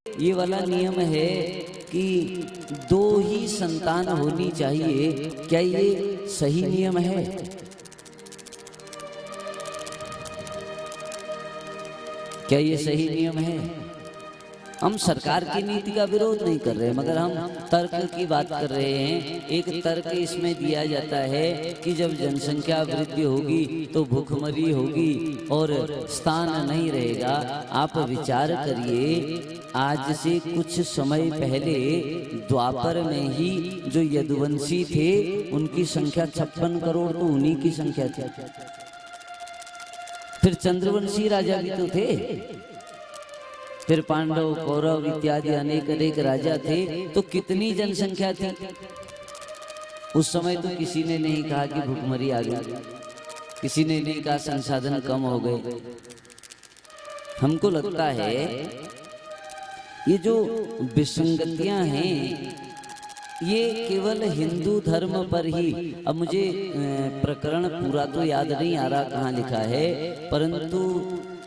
ये वाला नियम है कि 2 ही संतान होनी चाहिए, क्या ये सही नियम है? क्या ये सही नियम है? हम सरकार की नीति का विरोध नहीं कर रहे, मगर हम तर्क की बात कर रहे हैं। एक तर्क इसमें दिया जाता है कि जब जनसंख्या वृद्धि होगी तो भूखमरी होगी और स्थान नहीं रहेगा। आप विचार करिए, आज से कुछ समय पहले द्वापर में ही जो यदुवंशी थे उनकी संख्या 56 करोड़ तो उन्हीं की संख्या थी। फिर चंद्रवंशी राजा भी तो थे, फिर पांडव कौरव इत्यादि अनेक अनेक राजा थे, तो कितनी जनसंख्या थी? उस समय तो किसी ने नहीं कहा कि भूखमरी आ गई, किसी ने नहीं कहा संसाधन कम हो गए। हमको लगता है ये जो विसंगतियां हैं ये केवल हिंदू धर्म पर ही, अब मुझे प्रकरण पूरा तो याद नहीं आ रहा कहाँ लिखा है, परंतु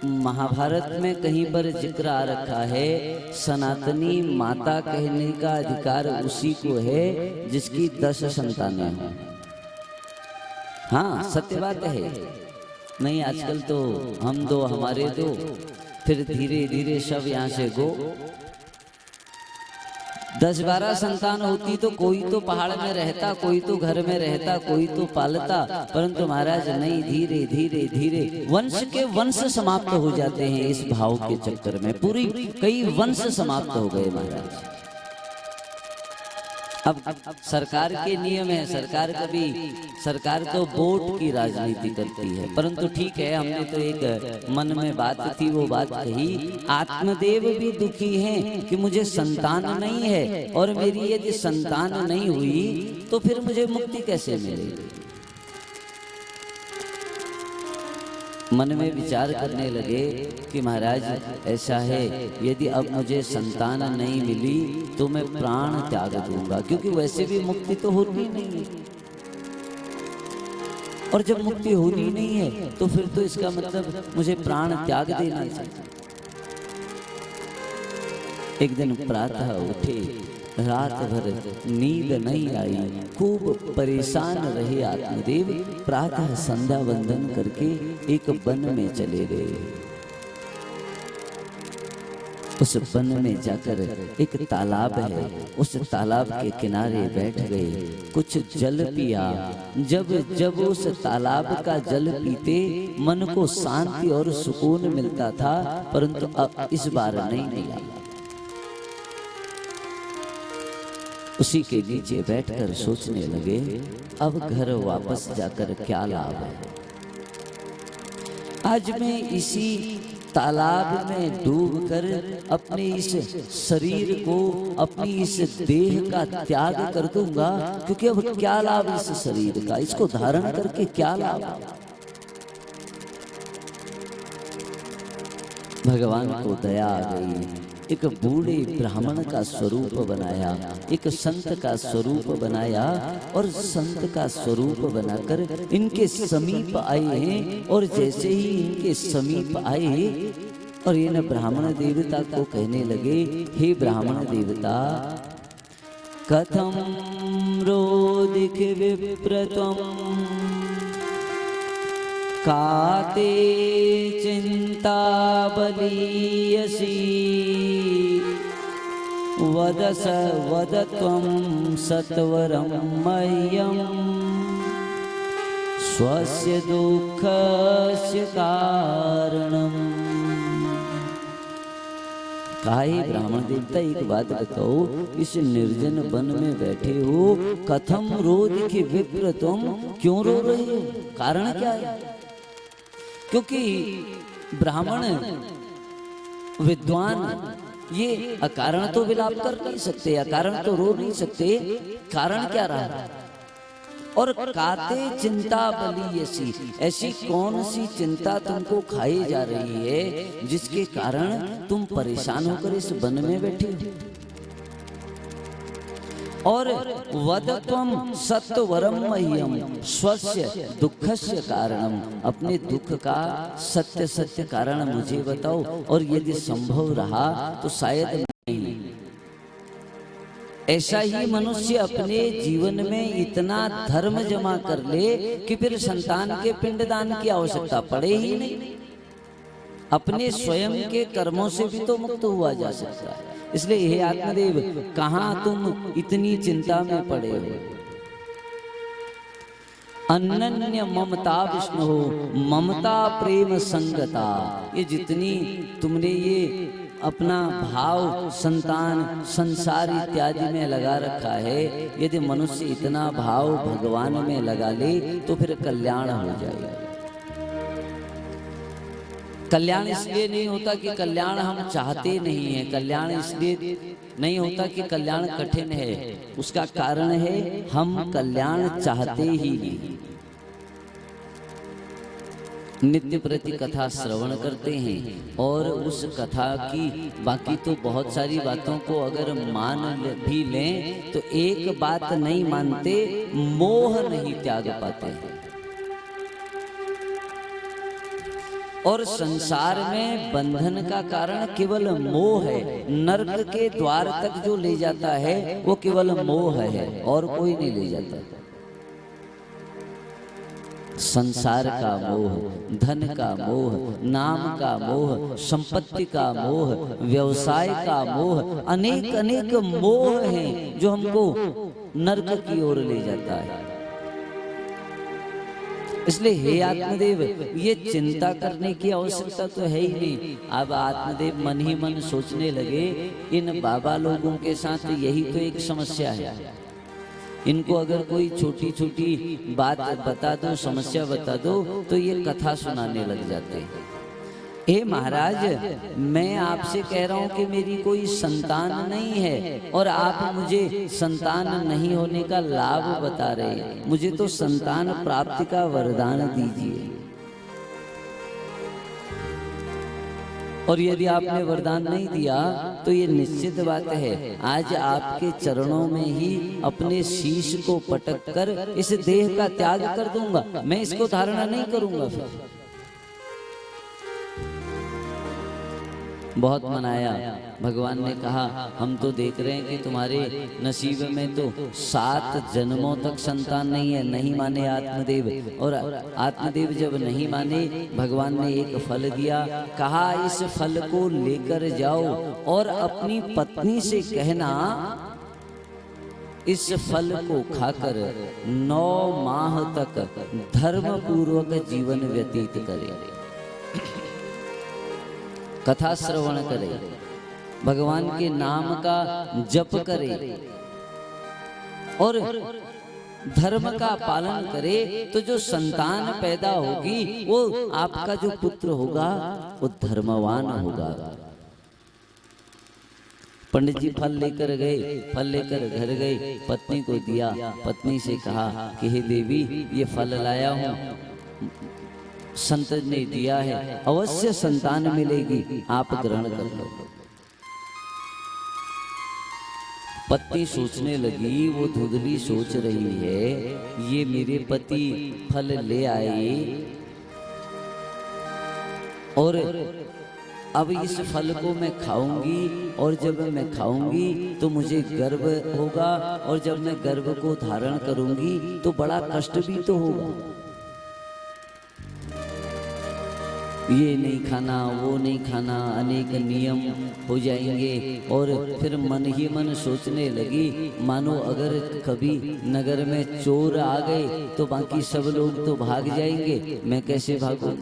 महाभारत में कहीं पर जिक्र आ रखा है, सनातनी माता कहने का अधिकार उसी को है जिसकी 10 संतानें हों। हाँ, सत्य बात है। नहीं, आजकल तो हम 2 हमारे 2, फिर धीरे धीरे सब यहाँ से गो। 10-12 संतान होती तो कोई तो पहाड़ में रहता, कोई तो घर में रहता, कोई तो पालता, परंतु महाराज नहीं, धीरे धीरे धीरे वंश के वंश समाप्त हो जाते हैं। इस भाव के चक्कर में पूरी कई वंश समाप्त हो गए महाराज। अब सरकार के नियम है, सरकार तो वोट की राजनीति करती है, परंतु ठीक है, हमने तो एक मन में बात थी वो बात कही। आत्मदेव भी दुखी हैं कि मुझे संतान नहीं है, और मेरी यदि संतान नहीं हुई तो फिर मुझे मुक्ति कैसे मिलेगी? मन में विचार करने लगे कि महाराज ऐसा है, यदि अब मुझे संतान नहीं मिली तो मैं प्राण त्याग दूंगा, क्योंकि वैसे भी मुक्ति तो होनी नहीं है, और जब मुक्ति होनी नहीं है तो फिर तो इसका मतलब मुझे प्राण त्याग देना चाहिए। एक दिन प्रातः उठे, रात भर नींद नहीं आई, खूब परेशान रहे आत्मदेव। प्रातः संध्या वंदन करके एक वन में चले गए। उस वन में जाकर एक तालाब है, उस तालाब के किनारे बैठ गए, कुछ जल पिया। जब उस तालाब का जल पीते मन को शांति और सुकून मिलता था, परंतु अब इस बार नहीं मिला। उसी के नीचे बैठकर सोचने लगे, अब घर वापस जाकर क्या लाभ है? आज मैं इसी तालाब में डूबकर अपने इस शरीर को, अपनी इस देह का त्याग कर दूंगा, क्योंकि अब क्या लाभ इस शरीर का, इसको धारण करके क्या लाभ? भगवान को दया आ गई, एक बूढ़े ब्राह्मण का स्वरूप बनाया, एक संत का स्वरूप बनाया, और संत का स्वरूप बनाकर इनके समीप आए हैं। और जैसे ही इनके समीप आए और इन ब्राह्मण देवता को कहने लगे, हे ब्राह्मण देवता, कथम रोदिख विप्रत्वम् काते चिंता बलीयसी वदत्वं सत्वरं मह्यं स्वस्य दुःखस्य कारणम्। कहा, ब्राह्मण देवता, एक बात बताओ, इस निर्जन वन में बैठे हो, कथम रोदिख विप्रत्वम्, क्यों रो रहे हो? कारण क्या है? क्योंकि ब्राह्मण विद्वान ये अकारण तो विलाप कर नहीं सकते, अकारण तो रो नहीं सकते। कारण क्या रहा? और काते चिंता बलीयसी, ऐसी कौन सी चिंता तुमको खाई जा रही है जिसके कारण तुम परेशान होकर इस वन में बैठे हो? और वदत्वं सत्वरं मह्यं स्वस्य दुःखस्य कारणम, अपने दुख का सत्य कारण मुझे बताओ, और यदि संभव रहा तो शायद नहीं। ऐसा ही मनुष्य अपने जीवन में इतना धर्म जमा कर ले कि फिर संतान के पिंडदान की आवश्यकता पड़े ही नहीं। अपने स्वयं के कर्मों से भी तो मुक्त हुआ जा सकता है। इसलिए हे आत्मदेव, कहां तुम इतनी चिंता में पड़े हो। अनन्य ममता विष्णु हो, ममता प्रेम संगता, ये जितनी तुमने ये अपना भाव संतान संसार इत्यादि में लगा रखा है, यदि मनुष्य इतना भाव भगवान में लगा ले तो फिर कल्याण हो जाएगा। कल्याण इसलिए नहीं होता कि कल्याण हम चाहते नहीं है, कल्याण इसलिए नहीं होता कि कल्याण कठिन है, उसका कारण है हम कल्याण चाहते ही नहीं। नित्य प्रति कथा श्रवण करते हैं और उस कथा की बाकी तो बहुत सारी बातों को अगर मान भी लें तो एक बात नहीं मानते, मोह नहीं त्याग पाते हैं। और संसार में बंधन का कारण केवल मोह है। नरक के द्वार तक जो ले जाता है वो केवल मोह है और कोई नहीं ले जाता। संसार का मोह, धन का मोह, नाम का मोह, संपत्ति का मोह, व्यवसाय का मोह, अनेक अनेक मोह हैं जो हमको नरक की ओर ले जाता है। इसलिए हे आत्मदेव, ये चिंता करने की आवश्यकता तो है ही नहीं। अब आत्मदेव मन ही मन सोचने लगे, इन बाबा लोगों के साथ यही तो एक समस्या है। इनको अगर कोई छोटी छोटी बात बता दो, समस्या बता दो, तो ये कथा सुनाने लग जाते हैं। हे महाराज, मैं आपसे कह रहा हूं कि मेरी कोई संतान नहीं है और आप मुझे संतान नहीं होने का लाभ बता रहे हैं। मुझे तो संतान प्राप्ति का वरदान दीजिए। और यदि आपने वरदान नहीं दिया तो ये निश्चित बात है, आज आपके चरणों में ही अपने शीश को पटक कर इस देह का त्याग कर दूंगा। मैं इसको धारणा नहीं करूंगा। फिर बहुत मनाया। भगवान ने कहा, हम तो देख रहे हैं कि तुम्हारे नसीब में तो 7 जन्मों तक संतान नहीं है। नहीं माने आत्मदेव, और आत्मदेव जब नहीं माने, भगवान ने एक फल दिया। कहा, इस फल को लेकर जाओ और अपनी पत्नी से कहना इस फल को खाकर 9 माह तक धर्म पूर्वक जीवन व्यतीत करे, कथा श्रवण करे, भगवान के नाम का जप करे और धर्म का पालन करे, तो जो संतान पैदा होगी वो आपका जो पुत्र होगा वो धर्मवान होगा। पंडित जी फल लेकर गए, फल लेकर घर गए, पत्नी को दिया। पत्नी से कहा कि हे देवी, ये फल लाया हूं, संत ने दिया है, अवश्य संतान मिलेगी, आप ग्रहण कर लो। पत्नी सोचने लगी, वो धुंधली सोच रही है, ये मेरे पति फल ले आए और अब इस फल को मैं खाऊंगी, और जब मैं खाऊंगी तो मुझे गर्व होगा, और जब मैं गर्व को धारण करूंगी तो बड़ा कष्ट भी तो होगा। ये नहीं खाना, वो नहीं खाना, अनेक नियम हो जाएंगे। और फिर मन ही मन सोचने लगी, मानो अगर कभी नगर में चोर आ गए तो बाकी सब लोग तो भाग जाएंगे, मैं कैसे भागूं।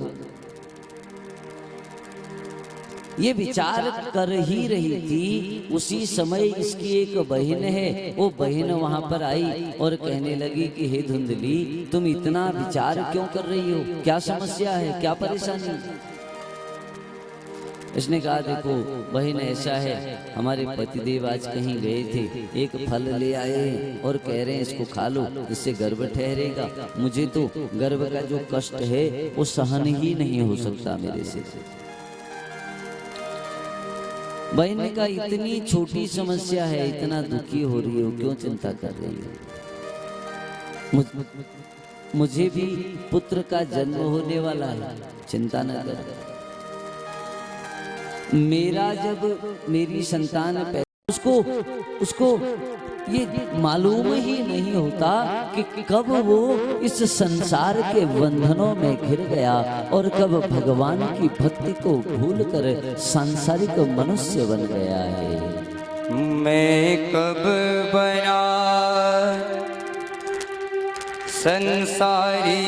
ये विचार कर ही रही थी, उसी समय इसकी एक बहन है, वो बहन वहां पर आई और कहने लगी कि हे धुंधली, तुम इतना विचार क्यों कर रही हो, क्या समस्या है, क्या परेशानी। इसने कहा, देखो बहन, ऐसा है, हमारे पतिदेव आज कहीं गए थे, एक फल ले आए हैं और कह रहे हैं इसको खा लो, इससे गर्भ ठहरेगा। मुझे तो गर्भ का जो कष्ट है वो सहन ही नहीं हो सकता मेरे से। बहन ने कहा, इतनी छोटी समस्या है, इतना दुखी हो रही हो, क्यों चिंता कर रही हो। मुझे भी पुत्र का जन्म होने वाला है, चिंता न कर। मेरा जब मेरी संतान उसको उसको ये मालूम ही नहीं होता कि कब वो इस संसार के बंधनों में घिर गया और कब भगवान की भक्ति को भूलकर सांसारिक मनुष्य बन गया है। मैं कब बना संसारी,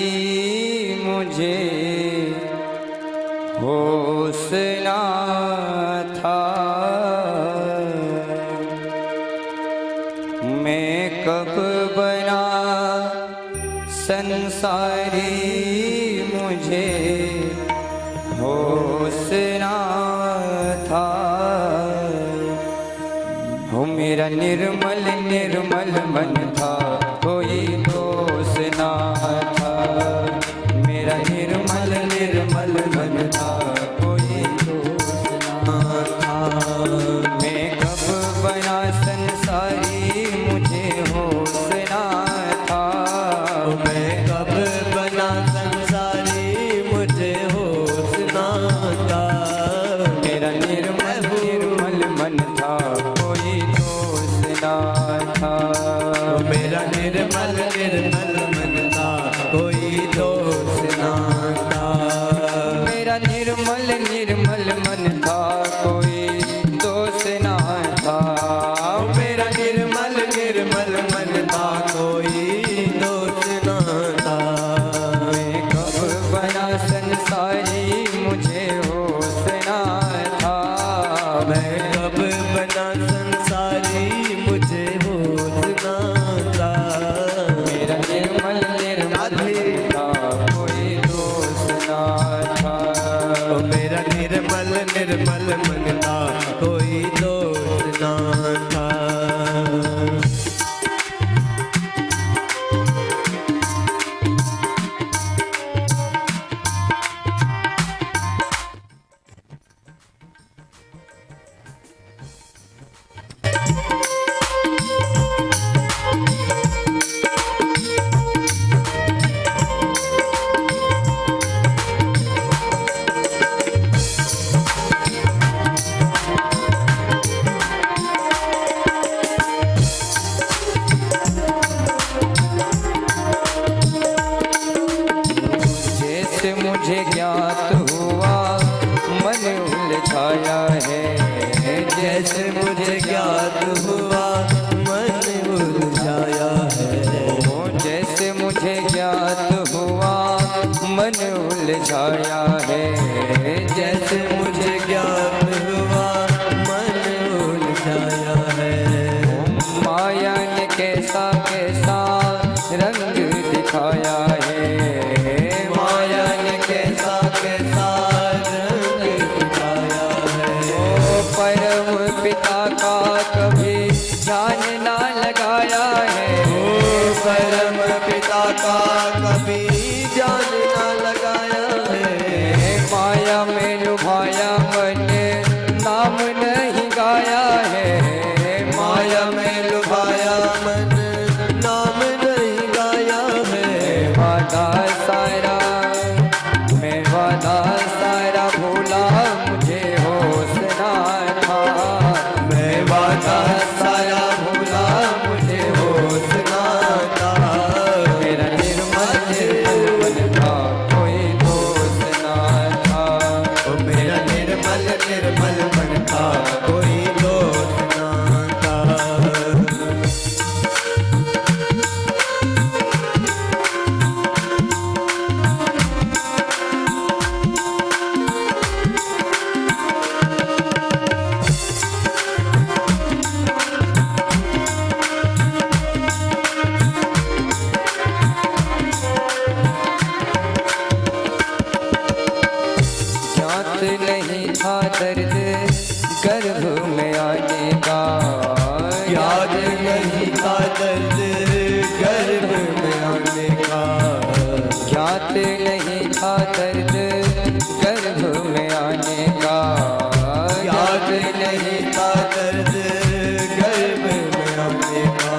मुझे होश ना था। मैं कब बना संसारी, मुझे होश ना था। हो मेरा निर्मल निर्मल मन था, कोई दोष ना था। मेरा निर्मल निर्मल मन था, कोई दोष ना था। मैं कब बना संसारी, मुझे होश ना था। मैं कब बना संसारी, मुझे होश ना था। मेरा निर्मल निर्मल मन था, कोई दोष ना था। मेरा निर्मल निर्मल मन था, कोई दोष ना था। मेरा निर्मल निर्मल मन था, कोई दोष ना था। मेरा निर्मल निर्मल मन था, कोई दोष ना था। मैं कब बना संसारी, मुझे होश ना था। मैं कब बना संसारी, मुझे होश ना था। मेरा निर्मल निर्मल था, कोई दोष ना था। मेरा निर्मल निर्मल मन था, कोई दोष ना था। जैसे मुझे ज्ञात हुआ, मन उलझाया है। जैसे मुझे ज्ञात हुआ, मन उलझाया है। ओ जैसे मुझे ज्ञात हुआ, मन उलझाया है। जैसे मुझे ज्ञात हुआ, मन उलझाया है। माया ने कैसा कैसा रंग दिखाया है। माया ने कैसा कैसा रंग दिखाया है। ओ परम पिता का कभी ध्यान ना लगाया है। ओ परम पिता का कभी जान ना लगाया है। माया में लुभाया मन, नाम नहीं गाया है। माया में लुभाया मन, नाम नहीं गाया है। वादा सारा, मैं वादा सारा भूला, मुझे होश ना था। मैं वादा सारा भूला, मुझे होश ना था। मेरा निर्मल निर्मल मन था, कोई दोष ना था। ओ मेरा निर्मल निर्मल मन था, कोई दोष ना था। ज्ञात नहीं था दर्द गर्भ में आने का। याद नहीं था दर्द गर्भ में आने का। ज्ञात नहीं था दर्द गर्भ में आने का। याद नहीं था दर्द गर्भ में आने का।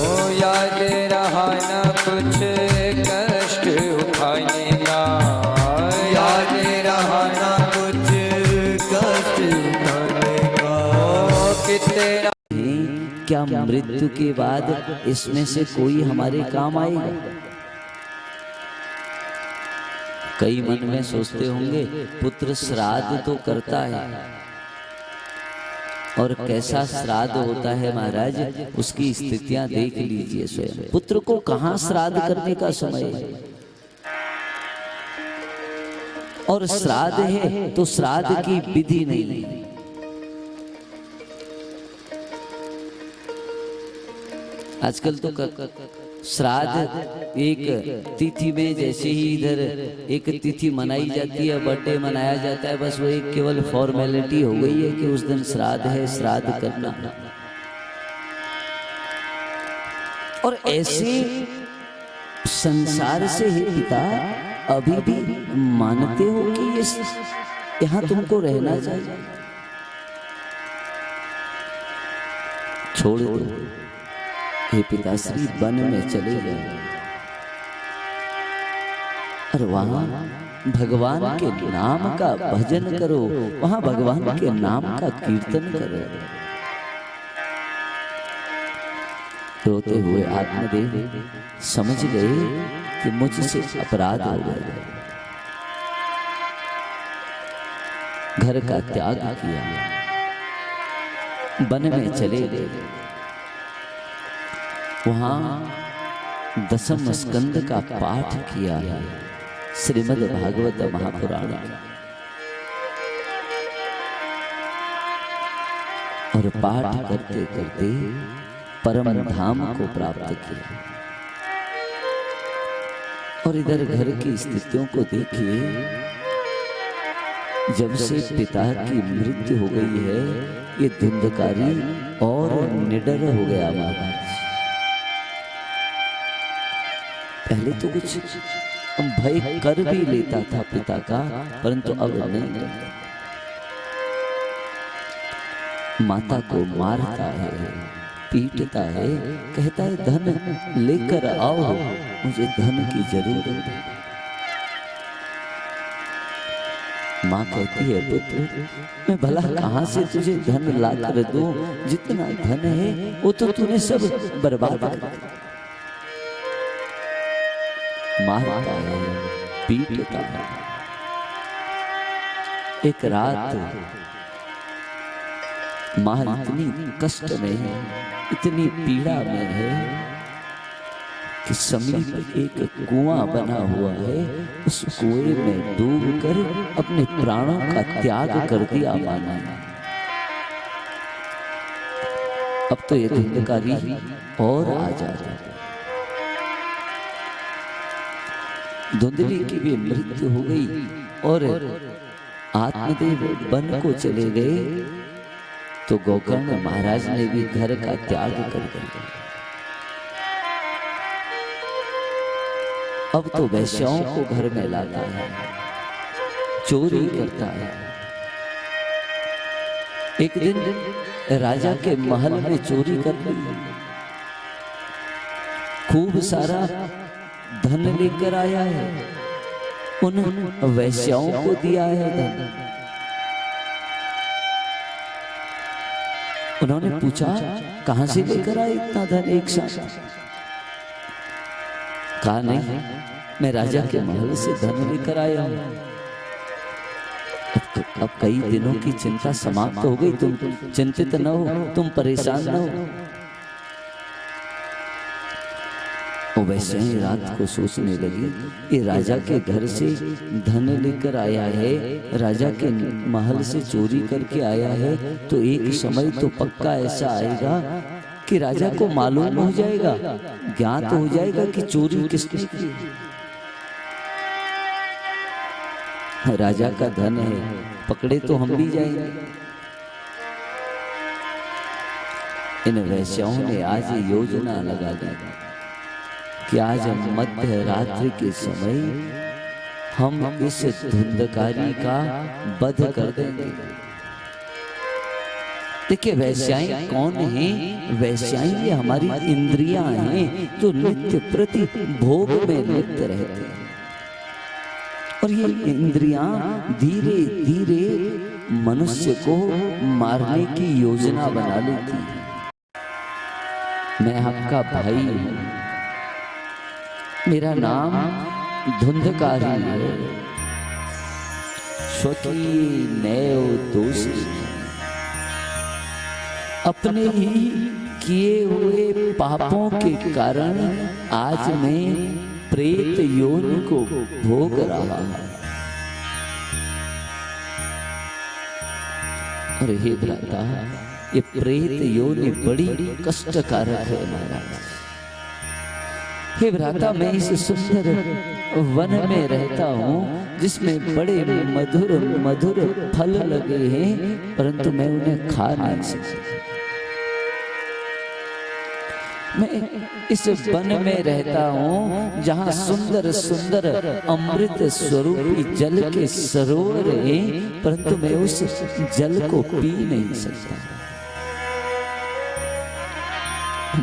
ओ याद रहा न कुछ कष्ट उठाने का। याद रहा ना कुछ कष्ट क्या मृत्यु के बाद इसमें से कोई हमारे काम आएगा? कई मन में सोचते होंगे पुत्र श्राद्ध तो करता है, और कैसा श्राद्ध होता है महाराज, उसकी स्थितियां देख लीजिए स्वयं। पुत्र को कहां श्राद्ध करने का समय है? और श्राद्ध है तो श्राद्ध की विधि नहीं है। आजकल तो श्राद्ध एक तिथि में, जैसे ही इधर एक तिथि मनाई जाती है, बर्थडे मनाया जाता है, बस वो एक केवल फॉर्मेलिटी हो गई है कि उस दिन श्राद्ध है, श्राद्ध करना। और ऐसे संसार से ही पिता अभी भी मानते हो कि ये यहां तुमको रहना चाहिए? छोड़ दो हे पिताश्री, वन में चले गए और वहां भगवान के नाम का भजन करो, वहां भगवान के नाम का कीर्तन करो। रोते हुए आत्मदेव समझ गए कि मुझसे अपराध हो गया, घर का त्याग किया, वन में चले गए। वहां दसम स्कंद का पाठ किया है, श्रीमद् भागवत महापुराण, और पाठ करते करते परम धाम को प्राप्त किया। और इधर घर की स्थितियों को देखिए, जब से पिता की मृत्यु हो गई है, ये धुंधकारी और निडर हो गया महाराज। पहले तो कुछ भय कर भी लेता था पिता का, परंतु अब नहीं। माता को मारता है, पीटता है, कहता है धन लेकर आओ, मुझे धन की जरूरत है। माँ कहती है पुत्र, मैं भला कहां से तुझे धन लाकर दूं? जितना धन है वो तो तूने सब बर्बाद कर दिया। मारता है, पीटता है। एक रात माँ इतनी कष्ट में है, इतनी पीड़ा में है कि समीप एक कुआं बना हुआ है, उस कुएं में डूबकर अपने प्राणों का त्याग कर दिया माँ ने। अब तो ये धुंधकारी और आ जाता। धुंधली की भी मृत्यु हो गई और आत्मदेव वन को चले गए, तो गोकर्ण महाराज ने भी घर का त्याग कर दिया। अब तो वैश्याओं को घर में लाता है, चोरी करता है। एक दिन राजा के महल में चोरी कर ली, खूब सारा धन लेकर आया है, उन वैश्याओं को दिया है धन। उन्होंने पूछा कहां से लेकर आए इतना धन एक साथ? कहा नहीं, मैं राजा के महल से धन लेकर आया हूं। अब कई दिनों की चिंता समाप्त हो गई, तुम चिंतित न हो, तुम परेशान न हो। वैसे ही रात को सोचने लगी, ये राजा के घर से धन लेकर आया है, राजा के महल से चोरी करके आया है, तो एक समय तो पक्का ऐसा आएगा कि राजा को मालूम हो जाएगा, ज्ञात हो जाएगा कि चोरी किसने की। राजा का धन है, पकड़े तो हम भी जाएंगे। इन वैश्याओं ने आज योजना लगा दी कि आज मध्य रात्रि के समय हम इस धुंधकारी का वध कर देंगे। देखिए वैश्याएं कौन हैं? वैश्याएं ये हमारी इंद्रियां हैं जो नित्य प्रति भोग में लिप्त रहते हैं, और ये इंद्रियां धीरे धीरे मनुष्य को मारने की योजना बना लेती है। मैं आपका भाई हूं, मेरा नाम धुंधकारी है। स्वकी नैव दोषी, अपने ही किए हुए पापों के कारण आज मैं प्रेत योनि को भोग रहा हूं। और हे भ्राता, ये प्रेत योनि बड़ी कष्टकारक है महाराज। हे भ्राता, मैं इस सुंदर वन में रहता हूँ जिसमें बड़े मधुर मधुर फल लगे हैं, परंतु मैं उन्हें खा नहीं सकता। मैं इस वन में रहता हूँ जहाँ सुंदर सुंदर अमृत स्वरूपी जल के सरोवर हैं, परंतु मैं उस जल को पी नहीं सकता।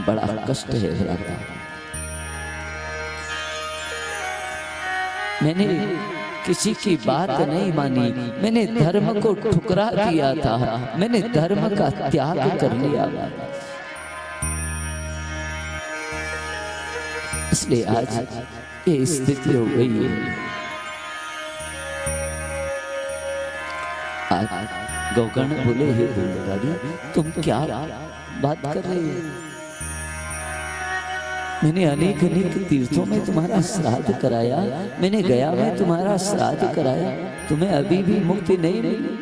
बड़ा कष्ट है भ्राता। मैंने किसी की बात नहीं मानी, मैंने धर्म को ठुकरा दिया था, मैंने धर्म का त्याग कर लिया, इसलिए आज ये स्थिति हो गई है। आज गौकर्ण बोले, हे धुंधकारी, तुम क्या बात कर रहे हो? मैंने अनेक अनेक तीर्थों में तुम्हारा श्राद्ध कराया, मैंने गया में तुम्हारा श्राद्ध कराया, तुम्हें अभी भी मुक्ति नहीं मिली।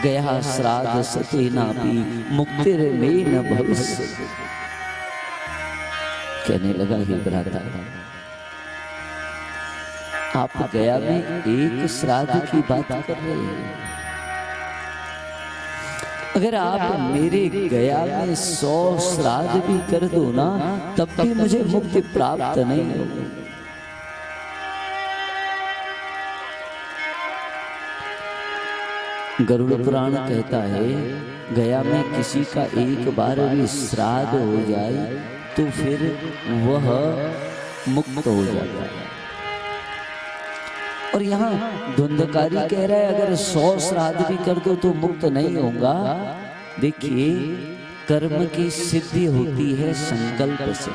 गया श्राद्ध सते नापी मुक्तिर में न भविष्य। कहने लगा, हे भ्राता, आप गया में एक श्राद्ध की बात कर रहे हैं, अगर आप मेरे गया में 100 श्राद्ध भी कर दो ना, तब भी मुझे मुक्ति प्राप्त नहीं होगी। गरुड़ पुराण कहता है, गया में किसी का एक बार भी श्राद्ध हो जाए तो फिर वह मुक्त हो जाता है। और यहाँ धुंधकारी कह रहा है, अगर 100 श्राद्ध भी कर दो तो मुक्त नहीं होगा। देखिए, कर्म की सिद्धि होती है संकल्प से,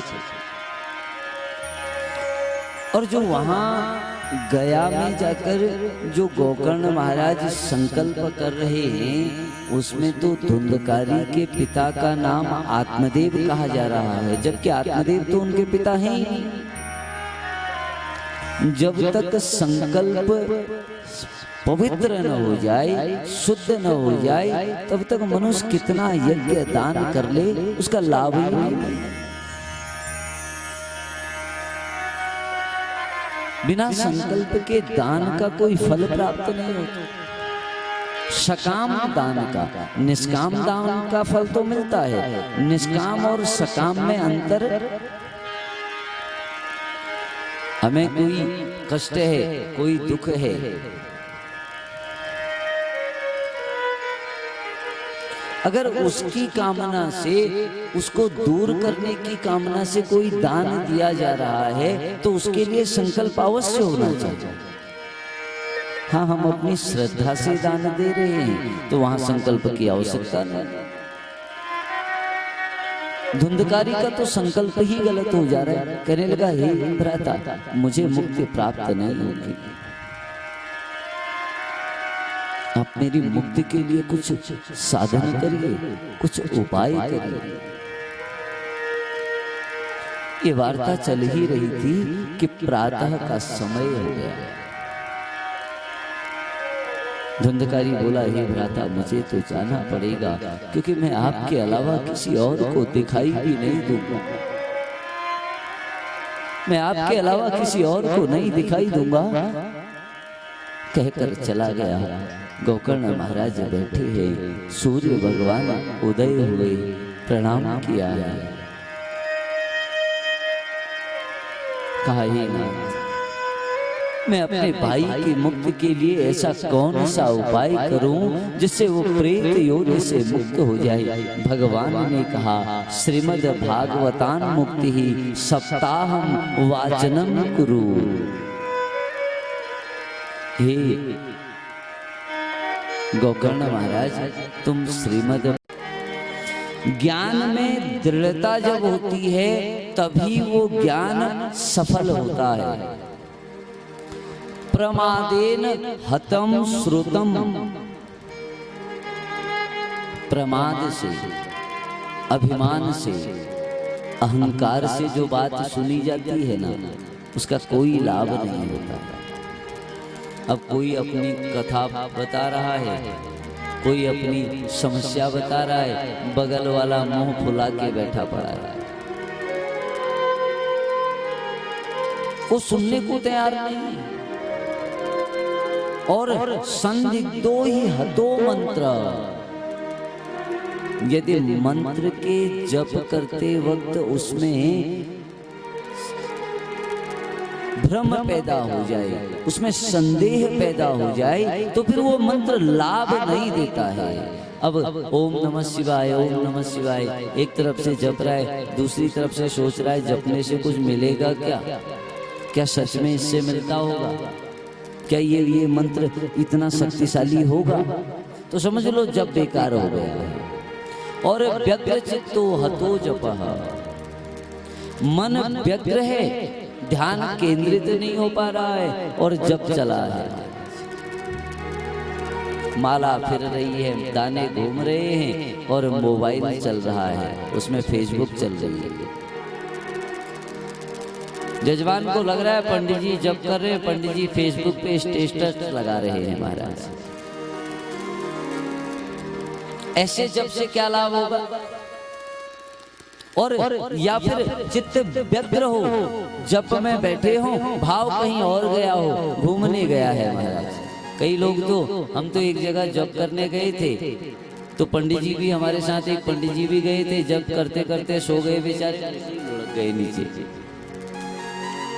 और जो वहां गया में जाकर जो गोकर्ण महाराज संकल्प कर रहे हैं, उसमें तो धुंधकारी के पिता का नाम आत्मदेव कहा जा रहा है, जबकि आत्मदेव तो उनके पिता हैं ही नहीं। जब तक संकल्प पवित्र न हो जाए, शुद्ध न हो जाए, तब तक मनुष्य कितना यज्ञ दान कर ले, उसका लाभ ही नहीं। बिना संकल्प के दान का कोई फल प्राप्त नहीं होता। सकाम दान का, निष्काम दान का फल तो मिलता है। निष्काम और सकाम में अंतर, हमें कोई कष्ट है, कोई दुख है, अगर उसकी कामना से, उसको दूर करने की कामना से कोई दान दिया जा रहा है, तो उसके लिए संकल्प अवश्य होना चाहिए। हाँ, हम अपनी श्रद्धा से दान दे रहे हैं तो वहां संकल्प की आवश्यकता नहीं। धुंधकारी का तो संकल्प ही गलत हो जा रहा है। कहने लगा, हे भ्राता, मुझे मुक्ति प्राप्त नहीं होगी, आप मेरी मुक्ति के लिए कुछ साधन करिए, कुछ उपाय करिए। ये वार्ता चल ही रही थी कि प्रातः का समय हो गया। धुंधकारी बोला, हे भ्राता, मुझे तो जाना पड़ेगा, क्योंकि मैं आपके अलावा किसी और को दिखाई भी नहीं दूंगा। मैं आपके अलावा किसी और को नहीं दिखाई दूंगा। कहकर चला गया। गोकर्ण महाराज बैठे हैं, सूर्य भगवान उदय हुए, प्रणाम किया है। कहा, हे नाथ, मैं अपने भाई की मुक्ति के लिए ऐसा कौन सा उपाय करूं जिससे वो प्रेत योनि से मुक्त हो जाए। भगवान ने कहा, श्रीमद् भागवतान मुक्ति ही सप्ताहम वाचनम कुरु। हे गोकर्ण महाराज, तुम श्रीमद् ज्ञान में दृढ़ता जब होती है तभी वो ज्ञान सफल होता है। प्रमादेन हतम श्रुतम, प्रमाद से, अभिमान से, अहंकार से जो बात सुनी जाती है ना, उसका कोई लाभ नहीं होता। अब कोई अपनी कथा बता रहा है, कोई अपनी समस्या बता रहा है, बगल वाला मुंह फुला के बैठा पड़ा है, वो सुनने को तैयार नहीं। और संदिग्धो ही हतो मंत्र, यदि मंत्र के जप करते वक्त उसमें भ्रम पैदा हो जाए, उसमें संदेह पैदा हो जाए, तो फिर वो मंत्र लाभ नहीं देता है। अब ओम नमः शिवाय, ओम नमः शिवाय एक तरफ से जप रहा है, दूसरी तरफ से सोच रहा है जपने से कुछ मिलेगा क्या, क्या सच में इससे मिलता होगा, क्या ये मंत्र इतना शक्तिशाली होगा, तो समझ लो जप बेकार हो गया है। और व्यग्र चित्तो हतो जपः, मन व्यग्र है, ध्यान केंद्रित नहीं हो पा रहा है और जप चला है, माला फिर रही है, दाने घूम रहे हैं और मोबाइल चल रहा है, उसमें फेसबुक चल रही है। जजमान को लग रहा है पंडित जी जप कर रहे हैं, पंडित जी फेसबुक पे स्टेटस लगा रहे हैं महाराज। ऐसे जप से क्या लाभ होगा? और या फिर चित्त व्यग्र हो, जप में बैठे हो, भाव कहीं और गया हो, घूमने गया है महाराज। कई लोग तो, हम तो एक जगह जप करने गए थे, तो पंडित जी भी हमारे साथ, एक पंडित जी भी गए थे, जप करते करते सो गए बेचारे, लुढ़क गए नीचे।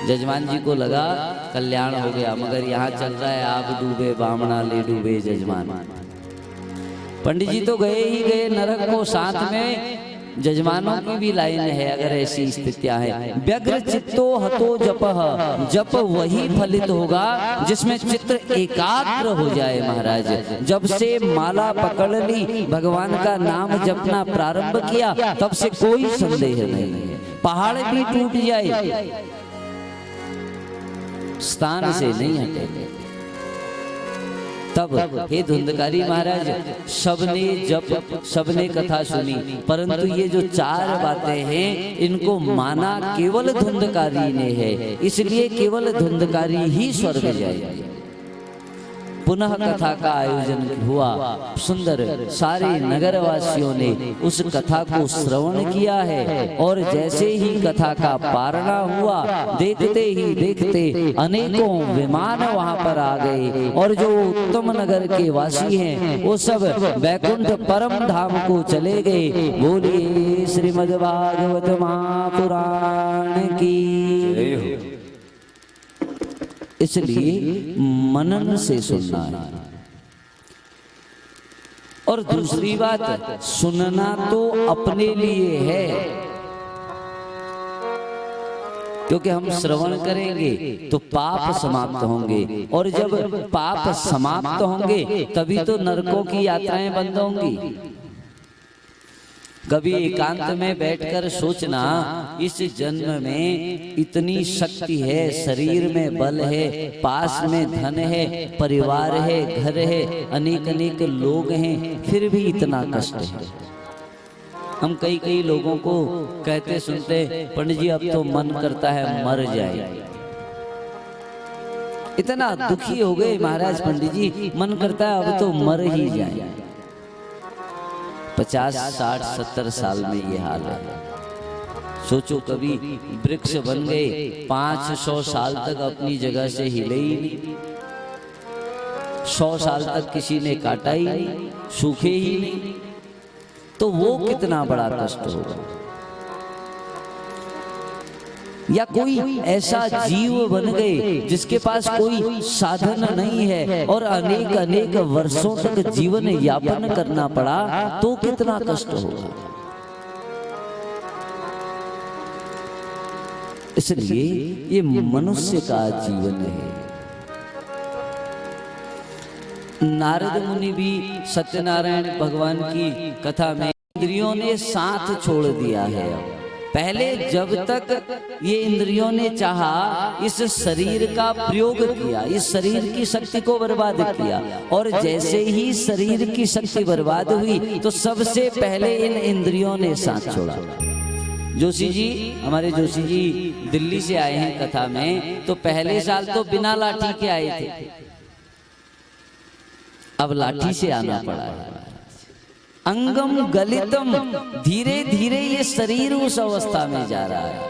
जजमान जी को लगा कल्याण हो गया, मगर यहाँ चल रहा है आप डूबे बामणा ले डूबे जजमान। पंडित जी तो गए ही गए नरक को, साथ में जजमानों की भी लाइन है। अगर ऐसी स्थितियां हैं, व्यग्र चित्तो हतो जपः, जप वही फलित होगा जिसमें चित्त एकाग्र हो जाए महाराज। जब से माला पकड़ ली, भगवान का नाम जपना प्रारंभ किया, तब से कोई संदेह नहीं है। पहाड़ भी टूट जाए, स्थान से नहीं हटेंगे। तब हे धुंधकारी महाराज, सबने जप, सबने कथा सुनी, परंतु ये जो चार बातें हैं इनको माना केवल धुंधकारी ने है, इसलिए केवल धुंधकारी ही स्वर्ग जाएंगे। पुनः कथा का आयोजन हुआ, सुंदर सारे नगरवासियों ने उस कथा को श्रवण किया है। और जैसे ही कथा का पारणा हुआ, देखते ही देखते अनेकों विमान वहां पर आ गए, और जो उत्तम नगर के वासी हैं वो सब वैकुंठ परम धाम को चले गए। बोलिए श्रीमद् भागवत महापुराण की। इसलिए मनन से सुनना है। और दूसरी बात, सुनना तो अपने लिए है, क्योंकि हम श्रवण करेंगे तो पाप समाप्त होंगे, और जब पाप समाप्त होंगे तभी तो नरकों की यात्राएं बंद होंगी। कभी एकांत में बैठकर सोचना, इस जन्म में इतनी शक्ति है, शरीर में बल है, पास में धन है, परिवार है, घर है, अनेक अनेक लोग हैं, फिर भी इतना कष्ट है। हम कई लोगों को कहते सुनते, पंडित जी अब तो मन करता है मर जाए। इतना दुखी हो गए महाराज पंडित जी, मन करता है अब तो मर ही जाए। 50, 60, 70 साल में ये हाल है। सोचो कभी वृक्ष बन गए, 500 साल तक अपनी जगह से हिले ही नहीं, 100 साल तक किसी ने काटा ही नहीं, सूखे ही नहीं, तो वो कितना बड़ा कष्ट होगा। या कोई ऐसा जीव बन गए जिसके पास कोई साधन नहीं है और अनेक अनेक वर्षों तक जीवन यापन करना पड़ा, तो कितना कष्ट होगा। इसलिए ये मनुष्य का जीवन है। नारद मुनि भी सत्यनारायण भगवान की कथा में इंद्रियों ने साथ छोड़ दिया है। अब पहले जब तक ये इंद्रियों ने चाहा इस शरीर का प्रयोग किया, इस शरीर की शक्ति को बर्बाद किया, और जैसे ही शरीर की शक्ति बर्बाद हुई तो सबसे पहले इन इंद्रियों ने साथ छोड़ा। जोशी जी, हमारे जोशी जी दिल्ली से आए हैं कथा में, तो पहले साल तो बिना लाठी के आए थे, अब लाठी से आना पड़ा है। अंगम गलितम, धीरे धीरे ये शरीर उस अवस्था में जा रहा है,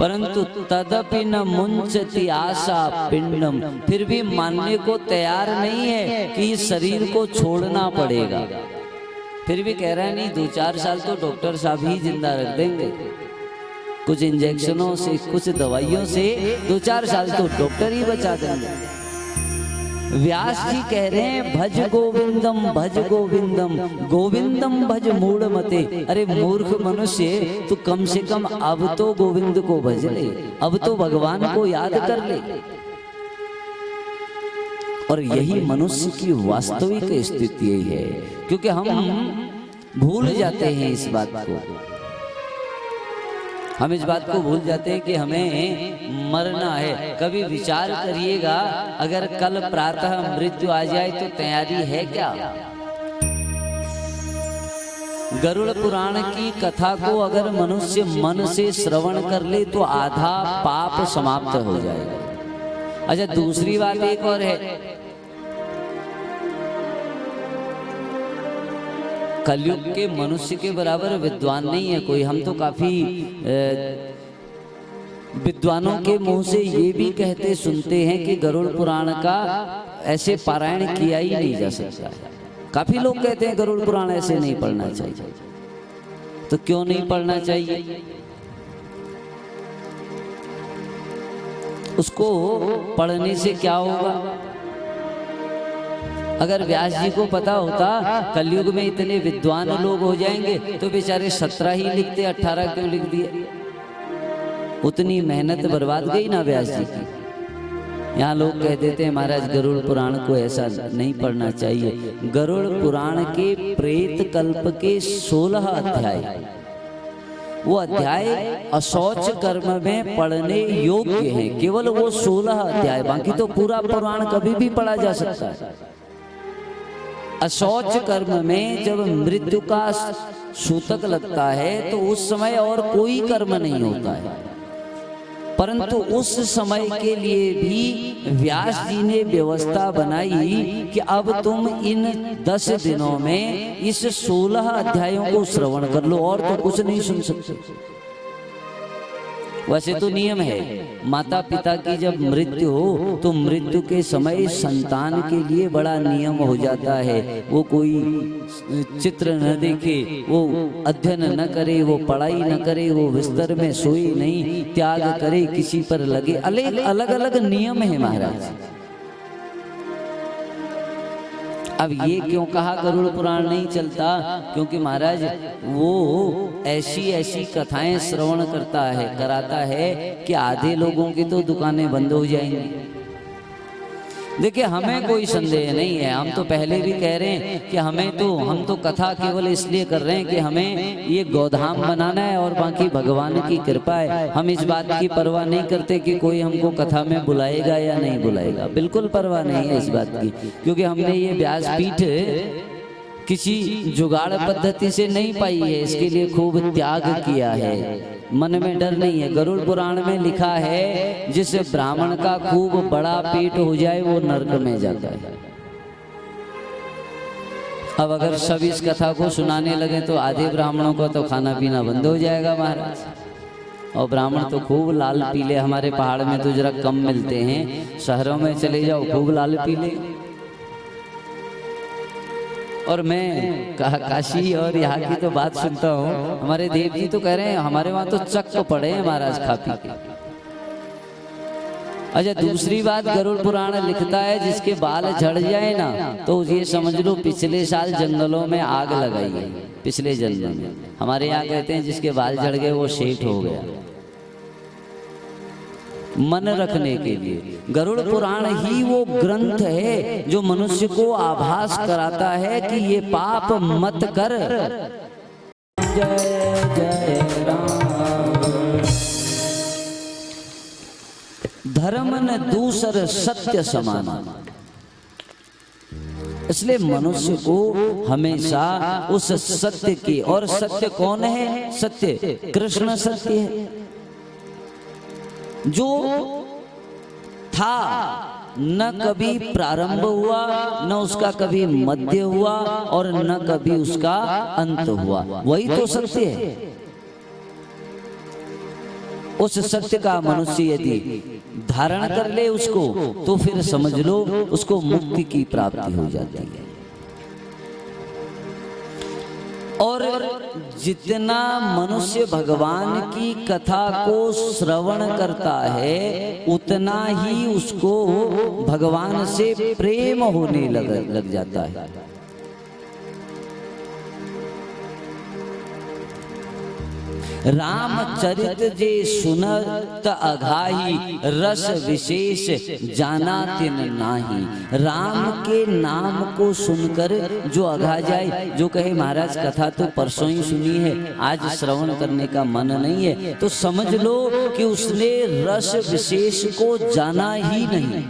परंतु तदपि न मुंचति आशा पिंडम, फिर भी मानने को तैयार नहीं है कि इस शरीर को छोड़ना पड़ेगा। फिर भी कह रहा है नहीं, 2-4 साल तो डॉक्टर साहब ही जिंदा रख देंगे, कुछ इंजेक्शनों से, कुछ दवाइयों से 2-4 साल तो डॉक्टर ही बचा देंगे। व्यास जी कह रहे हैं भज गोविंदम, भज गोविंदम, गोविंदम भज मूढ़ मते। अरे मूर्ख मनुष्य, तू कम से कम अब तो गोविंद को भज ले, अब तो भगवान को याद कर ले। और यही मनुष्य की वास्तविक स्थिति यही है, क्योंकि हम भूल जाते हैं इस बात को, हम इस बात को भूल जाते हैं कि हमें मरना है। कभी विचार करिएगा, अगर कल प्रातः मृत्यु आ जाए तो तैयारी है क्या? गरुड़ पुराण की कथा को अगर मनुष्य मन से श्रवण कर ले तो आधा पाप समाप्त हो जाएगा। अच्छा, दूसरी बात एक और है, कलयुग के मनुष्य के बराबर विद्वान नहीं है कोई। हम तो काफी विद्वानों के मुंह से ये भी कहते सुनते हैं कि गरुड़ पुराण का ऐसे पारायण किया ही नहीं जा सकता। काफी लोग कहते हैं गरुड़ पुराण ऐसे नहीं पढ़ना चाहिए। तो क्यों नहीं पढ़ना चाहिए? उसको पढ़ने से क्या होगा? अगर व्यास जी को पता होता कलयुग में इतने विद्वान लोग हो जाएंगे तो बेचारे 17 ही लिखते, 18 क्यों लिख दिए? उतनी मेहनत बर्बाद गई ना व्यास जी की। यहाँ लोग कह देते हैं महाराज गरुड़ पुराण को ऐसा नहीं पढ़ना चाहिए। गरुड़ पुराण के प्रेत कल्प के 16 अध्याय, वो अध्याय अशौच कर्म में पढ़ने योग्य हैं, केवल वो 16 अध्याय, बाकी तो पूरा पुराण कभी भी पढ़ा जा सकता है। अशौच कर्म में जब मृत्यु का सूतक लगता है तो उस समय और कोई कर्म नहीं होता है, परंतु उस समय के लिए भी व्यास जी ने व्यवस्था बनाई कि अब तुम इन 10 दिनों में इस 16 अध्यायों को श्रवण कर लो, और तो कुछ नहीं सुन सकते। वैसे तो नियम है, माता पिता की जब मृत्यु हो तो मृत्यु के समय संतान के लिए बड़ा नियम हो जाता है, वो कोई चित्र न देखे, वो अध्ययन न करे, वो पढ़ाई न करे, वो बिस्तर में सोए नहीं, त्याग करे, किसी पर लगे। अलग अलग नियम है महाराज। अब ये क्यों कहा गरुड़ पुराण नहीं चलता? क्योंकि महाराज वो ऐसी ऐसी कथाएं श्रवण कराता है कि आधे लोगों की तो दुकानें बंद हो जाएंगी। देखिए, हमें कोई संदेह नहीं है, हम तो पहले भी कह रहे हैं कि हम तो कथा केवल इसलिए कर रहे हैं कि हमें ये गोधाम बनाना है और बाकी भगवान की कृपा है। हम इस बात की परवाह नहीं करते कि कोई हमको कथा में बुलाएगा या नहीं बुलाएगा, बिल्कुल परवाह नहीं है इस बात की, क्योंकि हमने ये व्यासपीठ किसी जुगाड़ पद्धति से नहीं पाई है, इसके लिए खूब त्याग किया है, मन में डर नहीं है। गरुड़ पुराण में लिखा है जिस ब्राह्मण का खूब बड़ा पेट हो जाए वो नरक में जाता है। अब अगर सब इस कथा को सुनाने लगे तो आधे ब्राह्मणों का तो खाना पीना बंद हो जाएगा महाराज। और ब्राह्मण तो खूब लाल पीले, हमारे पहाड़ में तो जरा कम मिलते हैं, शहरों में चले जाओ खूब लाल पीले। और मैं काशी और यहाँ की तो बात सुनता हूँ, हमारे देव जी तो कह रहे हैं हमारे वहाँ तो चक्क पड़े हैं महाराज खा पी के। अच्छा, दूसरी बात गरुड़ पुराण लिखता है जिसके बाल झड़ जाए ना तो ये समझ लो पिछले साल जंगलों में आग लगाई है, पिछले जन्म में। हमारे यहाँ कहते हैं जिसके बाल झड़ गए वो सेठ हो गया। मन रखने के लिए गरुड़ पुराण ही वो ग्रंथ है जो मनुष्य को आभास कराता है कि ये पाप मत कर, जय जय राम। धर्म न दूसर सत्य समान। इसलिए मनुष्य को हमेशा उस सत्य की, और सत्य कौन है? सत्य कृष्ण सत्य है, जो था न कभी प्रारंभ हुआ, न उसका कभी मध्य हुआ, और न कभी उसका अंत हुआ। वही तो सत्य है। उस सत्य का मनुष्य यदि धारण कर ले उसको, तो फिर समझ लो उसको मुक्ति की प्राप्ति हो जाती है। और जितना मनुष्य भगवान की कथा को श्रवण करता है, उतना ही उसको भगवान से प्रेम होने लग जाता है। रामचरित जे सुनत अघाई, रस विशेष जाना तिन नाही। राम के नाम को सुनकर जो अघा जाए, जो कहे महाराज कथा तो परसों ही सुनी है, आज श्रवण करने का मन नहीं है, तो समझ लो कि उसने रस विशेष को जाना ही नहीं।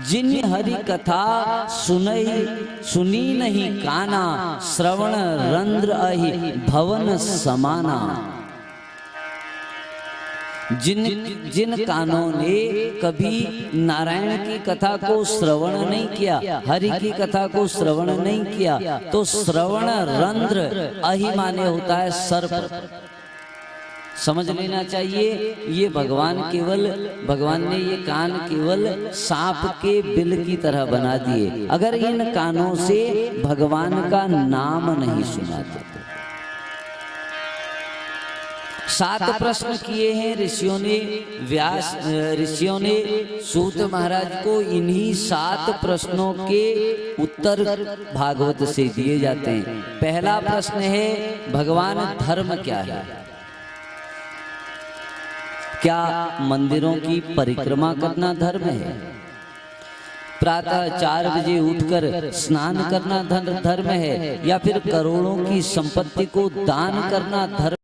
जिन हरि कथा सुनी नहीं काना, श्रवण रंध्र अहि भवन समाना। जिन कानों ने कभी नारायण की कथा को श्रवण नहीं किया, हरि की कथा को श्रवण नहीं किया, तो श्रवण रंध्र अहि माने होता है सर्प। समझ लेना चाहिए, ये भगवान ने ये कान केवल सांप के बिल की तरह बना दिए, अगर इन कानों से भगवान का नाम नहीं सुनाते। 7 प्रश्न किए हैं ऋषियों ने सूत महाराज को। इन्हीं 7 प्रश्नों के उत्तर भागवत से दिए जाते हैं। पहला प्रश्न है, भगवान धर्म क्या है? क्या मंदिरों की परिक्रमा करना धर्म है? प्रातः 4 बजे उठकर स्नान करना धर्म है? या फिर करोड़ों की संपत्ति को दान करना धर्म